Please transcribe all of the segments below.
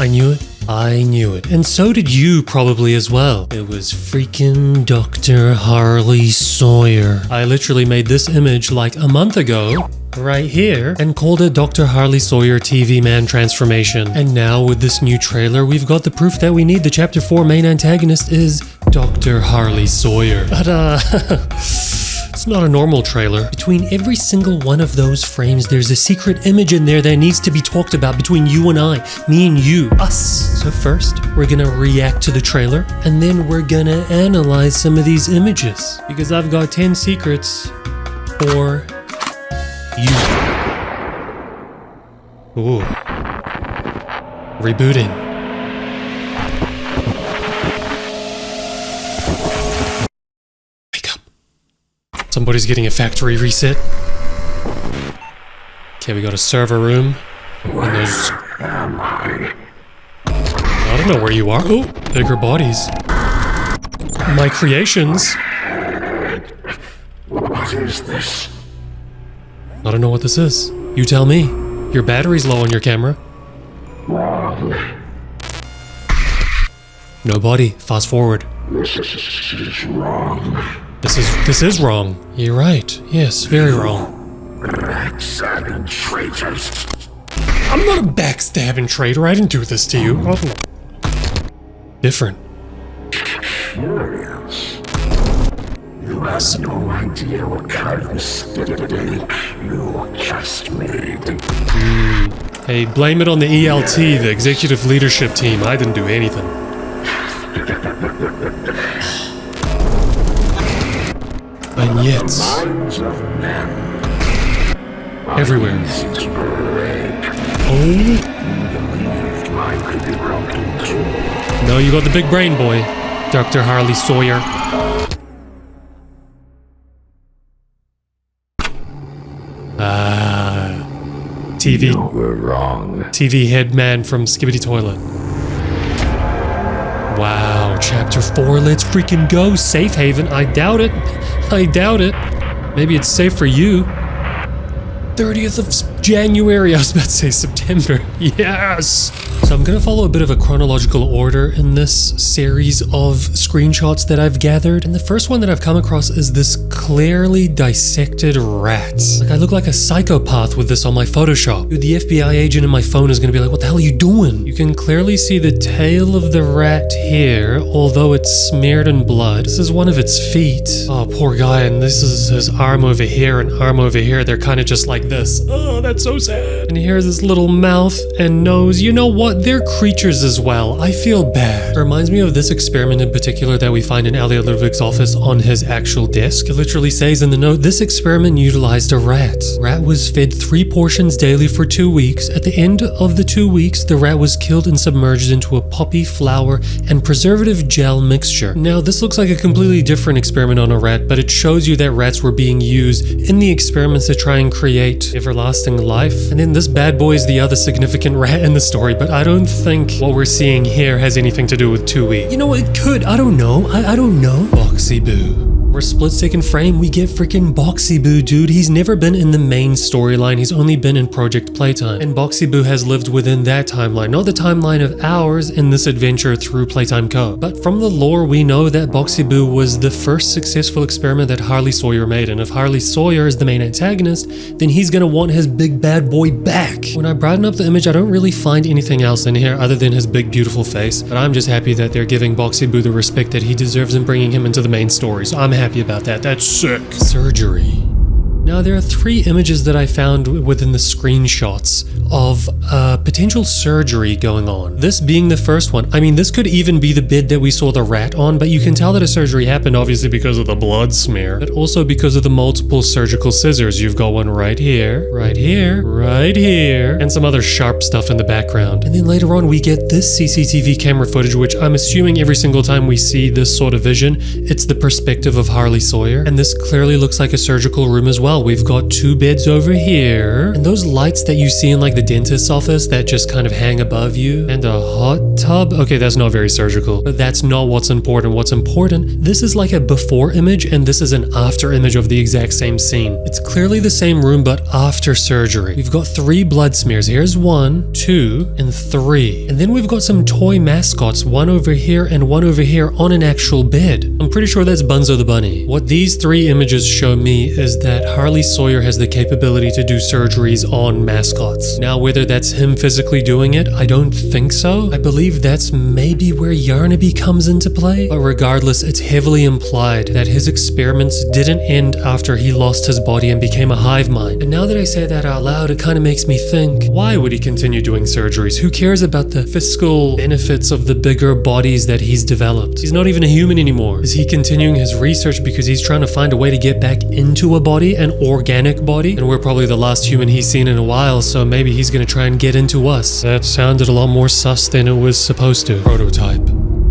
I knew it. I knew it. And so did you probably as well. It was freaking Dr. Harley Sawyer. I literally made this image like a month ago, right here, and called it Dr. Harley Sawyer TV Man Transformation. And now with this new trailer, we've got the proof that we need. The Chapter 4 main antagonist is Dr. Harley Sawyer. But, it's not a normal trailer. Between every single one of those frames, there's a secret image in there that needs to be talked about between you and I, me and you, us. So first, we're gonna react to the trailer, and then we're gonna analyze some of these images, because I've got 10 secrets for you. Ooh. Rebooting. Somebody's getting a factory reset. Okay, we got a server room. And there's... I don't know where you are. Oh, bigger bodies. My creations. What is this? I don't know what this is. You tell me. Your battery's low on your camera. Wrong. No body. Fast forward. This is wrong. This is wrong. You're right. Yes, very wrong. Backstabbing traitors. I'm not a backstabbing traitor. I didn't do this to you. Different. Curious. You have no idea what kind of mistake you just made. Hey, blame it on the ELT, the executive leadership team. I didn't do anything. And yet, Minds of men everywhere. easy to break. Oh, You believed mine could be broken too. no, you got the big brain, boy. Dr. Harley Sawyer. TV. You were wrong. TV head man from Skibbity Toilet. Wow, Chapter 4, let's freaking go. Safe haven, I doubt it. I doubt it. Maybe it's safe for you. 30th of January, I was about to say September. Yes! So I'm gonna follow a bit of a chronological order in this series of screenshots that I've gathered. And the first one that I've come across is this clearly dissected rat. Like, I look like a psychopath with this on my Photoshop. Dude, the FBI agent in my phone is gonna be like, what the hell are you doing? You can clearly see the tail of the rat here, although it's smeared in blood. This is one of its feet. Oh, poor guy, and this is his arm over here and arm over here. They're kind of just like this. Oh, that's so sad. And here's his little mouth and nose. You know what? They're creatures as well. I feel bad. It reminds me of this experiment in particular that we find in Elliot Ludwig's office on his actual desk. It literally says in the note, this experiment utilized a rat. Rat was fed 3 portions daily for 2 weeks. At the end of the 2 weeks, the rat was killed and submerged into a poppy flour and preservative gel mixture. Now, this looks like a completely different experiment on a rat, but it shows you that rats were being used in the experiments to try and create everlasting life. And then this bad boy is the other significant rat in the story, but I don't think what we're seeing here has anything to do with 2 weeks. You know, it could. I don't know. I don't know. Boxy Boo. For a split-second frame, we get freaking Boxy Boo, dude. He's never been in the main storyline. He's only been in Project Playtime. And Boxy Boo has lived within that timeline, not the timeline of ours in this adventure through Playtime Co. But from the lore, we know that Boxy Boo was the first successful experiment that Harley Sawyer made. And if Harley Sawyer is the main antagonist, then he's gonna want his big bad boy back. When I brighten up the image, I don't really find anything else in here other than his big, beautiful face. But I'm just happy that they're giving Boxy Boo the respect that he deserves and bringing him into the main story. So I'm happy about that. That's sick. Surgery. Now, there are 3 images that I found within the screenshots of potential surgery going on. This being the first one. I mean, this could even be the bed that we saw the rat on, but you can tell that a surgery happened obviously because of the blood smear, but also because of the multiple surgical scissors. You've got one right here, right here, right here, and some other sharp stuff in the background. And then later on, we get this CCTV camera footage, which I'm assuming every single time we see this sort of vision, it's the perspective of Harley Sawyer. And this clearly looks like a surgical room as well, Meanwhile, we've got 2 beds over here. And those lights that you see in like the dentist's office that just kind of hang above you. And a hot tub. Okay, that's not very surgical. But that's not what's important. What's important, this is like a before image and this is an after image of the exact same scene. It's clearly the same room but after surgery. We've got 3 blood smears. Here's 1, 2, and 3. And then we've got some toy mascots, one over here and one over here on an actual bed. I'm pretty sure that's Bunzo the Bunny. What these 3 images show me is that Harley Sawyer has the capability to do surgeries on mascots. Now, whether that's him physically doing it, I don't think so. I believe that's maybe where Yarnaby comes into play. But regardless, it's heavily implied that his experiments didn't end after he lost his body and became a hive mind. And now that I say that out loud, it kind of makes me think, why would he continue doing surgeries? Who cares about the fiscal benefits of the bigger bodies that he's developed? He's not even a human anymore. Is he continuing his research because he's trying to find a way to get back into a body, an organic body? And we're probably the last human he's seen in a while, so maybe he's gonna try and get into us. That sounded a lot more sus than it was supposed to. Prototype.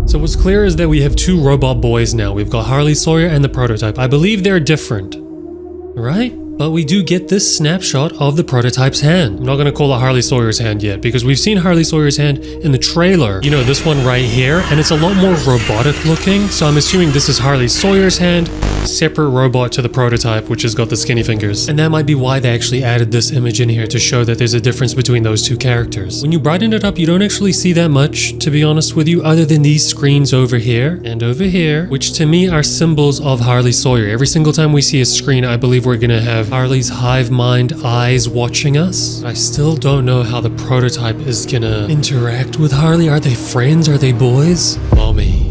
So what's clear is that we have 2 robot boys now. We've got Harley Sawyer and the prototype. I believe they're different, right? But we do get this snapshot of the prototype's hand. I'm not going to call it Harley Sawyer's hand yet because we've seen Harley Sawyer's hand in the trailer. You know, this one right here, and it's a lot more robotic looking. So I'm assuming this is Harley Sawyer's hand, separate robot to the prototype, which has got the skinny fingers. And that might be why they actually added this image in here to show that there's a difference between those 2 characters. When you brighten it up, you don't actually see that much, to be honest with you, other than these screens over here and over here, which to me are symbols of Harley Sawyer. Every single time we see a screen, I believe we're going to have Harley's hive mind eyes watching us. I still don't know how the prototype is gonna interact with Harley. Are they friends? Are they boys? Mommy.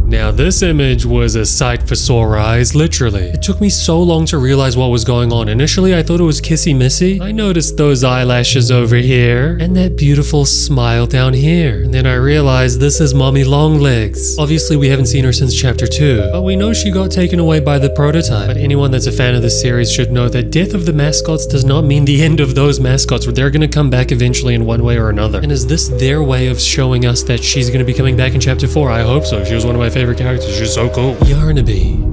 Now this image was a sight for sore eyes, literally. It took me so long to realize what was going on. Initially I thought it was Kissy Missy. I noticed those eyelashes over here and that beautiful smile down here. And then I realized this is Mommy Longlegs. Obviously we haven't seen her since chapter 2, but we know she got taken away by the prototype. But anyone that's a fan of the series should know that death of the mascots does not mean the end of those mascots. They're gonna come back eventually in one way or another. And is this their way of showing us that she's gonna be coming back in chapter 4? I hope so. She was one of my favorite characters. She's so cool. Yarnaby.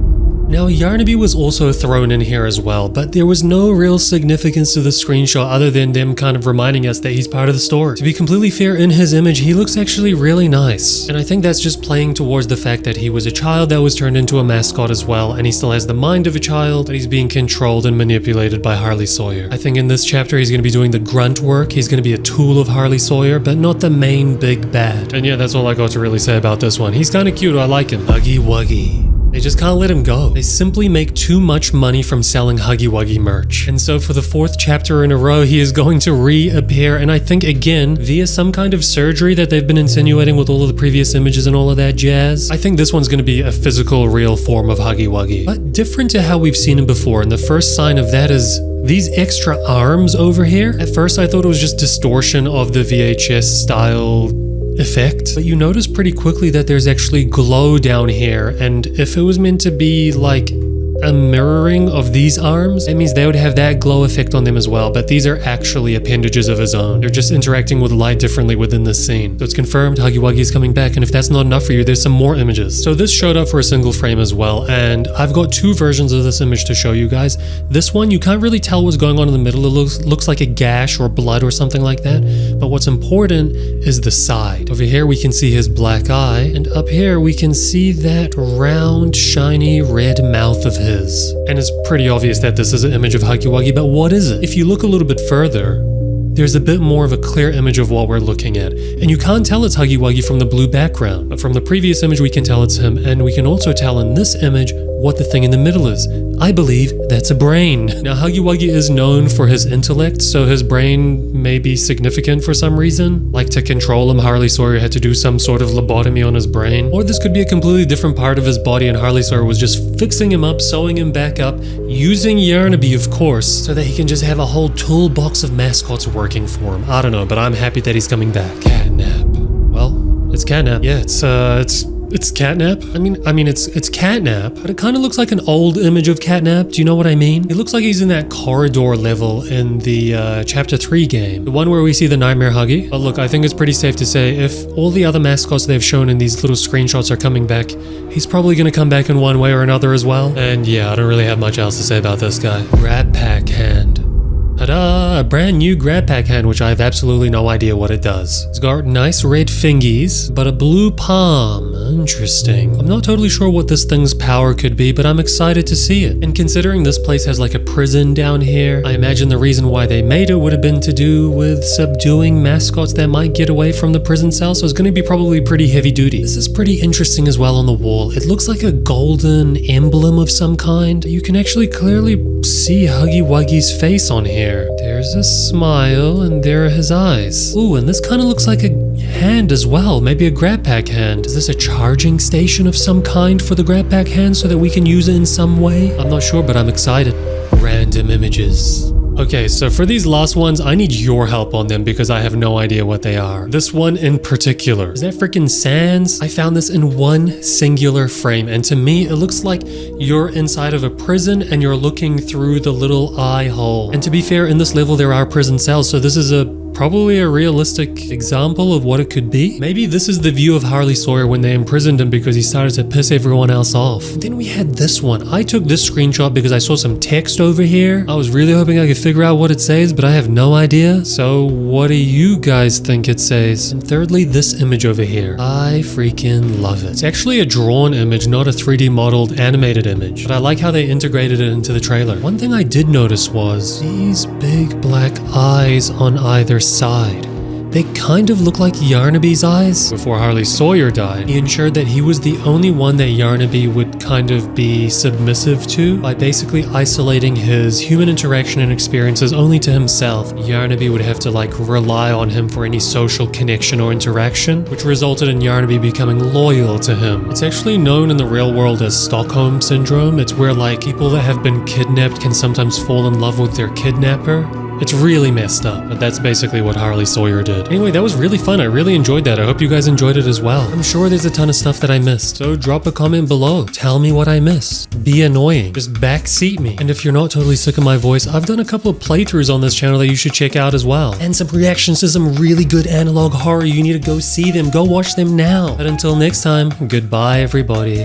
Now, Yarnaby was also thrown in here as well, but there was no real significance to the screenshot other than them kind of reminding us that he's part of the story. To be completely fair, in his image, he looks actually really nice. And I think that's just playing towards the fact that he was a child that was turned into a mascot as well, and he still has the mind of a child, but he's being controlled and manipulated by Harley Sawyer. I think in this chapter, he's going to be doing the grunt work. He's going to be a tool of Harley Sawyer, but not the main big bad. And yeah, that's all I got to really say about this one. He's kind of cute. I like him. Huggy Wagi. They just can't let him go. They simply make too much money from selling Huggy Wagi merch. And so for the 4th chapter in a row, he is going to reappear, and I think again, via some kind of surgery that they've been insinuating with all of the previous images and all of that jazz. I think this one's going to be a physical, real form of Huggy Wagi. But different to how we've seen him before, and the first sign of that is these extra arms over here. At first I thought it was just distortion of the VHS style effect, but you notice pretty quickly that there's actually glow down here, and if it was meant to be like a mirroring of these arms, it means they would have that glow effect on them as well, but these are actually appendages of his own. They're just interacting with light differently within this scene. So it's confirmed Huggy Wagi is coming back, and if that's not enough for you, there's some more images. So this showed up for a single frame as well, and I've got 2 versions of this image to show you guys. This one, you can't really tell what's going on in the middle. It looks like a gash or blood or something like that, but what's important is the side. Over here we can see his black eye, and up here we can see that round, shiny red mouth of his. And it's pretty obvious that this is an image of Huggy Wagi, but what is it? If you look a little bit further, there's a bit more of a clear image of what we're looking at. And you can't tell it's Huggy Wagi from the blue background, but from the previous image we can tell it's him, and we can also tell in this image what the thing in the middle is. I believe that's a brain. Now Huggy Wagi is known for his intellect, so his brain may be significant for some reason. Like to control him, Harley Sawyer had to do some sort of lobotomy on his brain. Or this could be a completely different part of his body and Harley Sawyer was just fixing him up, sewing him back up, using Yarnaby of course, so that he can just have a whole toolbox of mascots working for him. I don't know, but I'm happy that he's coming back. Catnap. Well, it's Catnap. Yeah, it's It's Catnap? I mean, it's Catnap, but it kind of looks like an old image of Catnap. Do you know what I mean? It looks like he's in that corridor level in the Chapter 3 game. The one where we see the Nightmare Huggy. But look, I think it's pretty safe to say if all the other mascots they've shown in these little screenshots are coming back, he's probably going to come back in one way or another as well. And yeah, I don't really have much else to say about this guy. Grab Pack Hand. Ta-da! A brand new grab pack hand, which I have absolutely no idea what it does. It's got nice red fingies, but a blue palm. Interesting. I'm not totally sure what this thing's power could be, but I'm excited to see it. And considering this place has like a prison down here, I imagine the reason why they made it would have been to do with subduing mascots that might get away from the prison cell, so it's going to be probably pretty heavy duty. This is pretty interesting as well on the wall. It looks like a golden emblem of some kind. You can actually clearly see Huggy Wuggy's face on here. There's a smile and there are his eyes. Ooh, and this kind of looks like a hand as well. Maybe a grab pack hand. Is this a charging station of some kind for the grab pack hand so that we can use it in some way? I'm not sure, but I'm excited. Random images. Okay, so for these last ones, I need your help on them because I have no idea what they are. This one in particular. Is that freaking Sans? I found this in one singular frame, and to me, it looks like you're inside of a prison and you're looking through the little eye hole. And to be fair, in this level, there are prison cells, so this is probably a realistic example of what it could be. Maybe this is the view of Harley Sawyer when they imprisoned him because he started to piss everyone else off. Then we had this one. I took this screenshot because I saw some text over here. I was really hoping I could figure out what it says, but I have no idea. So what do you guys think it says? And thirdly, this image over here. I freaking love it. It's actually a drawn image, not a 3D modeled animated image, but I like how they integrated it into the trailer. One thing I did notice was these big black eyes on either side. They kind of look like Yarnaby's eyes. Before Harley Sawyer died, he ensured that he was the only one that Yarnaby would kind of be submissive to by basically isolating his human interaction and experiences only to himself. Yarnaby would have to like rely on him for any social connection or interaction, which resulted in Yarnaby becoming loyal to him. It's actually known in the real world as Stockholm Syndrome. It's where like people that have been kidnapped can sometimes fall in love with their kidnapper. It's really messed up, but that's basically what Harley Sawyer did. Anyway, that was really fun. I really enjoyed that. I hope you guys enjoyed it as well. I'm sure there's a ton of stuff that I missed, so drop a comment below. Tell me what I missed. Be annoying. Just backseat me. And if you're not totally sick of my voice, I've done a couple of playthroughs on this channel that you should check out as well. And some reactions to some really good analog horror. You need to go see them. Go watch them now. But until next time, goodbye everybody.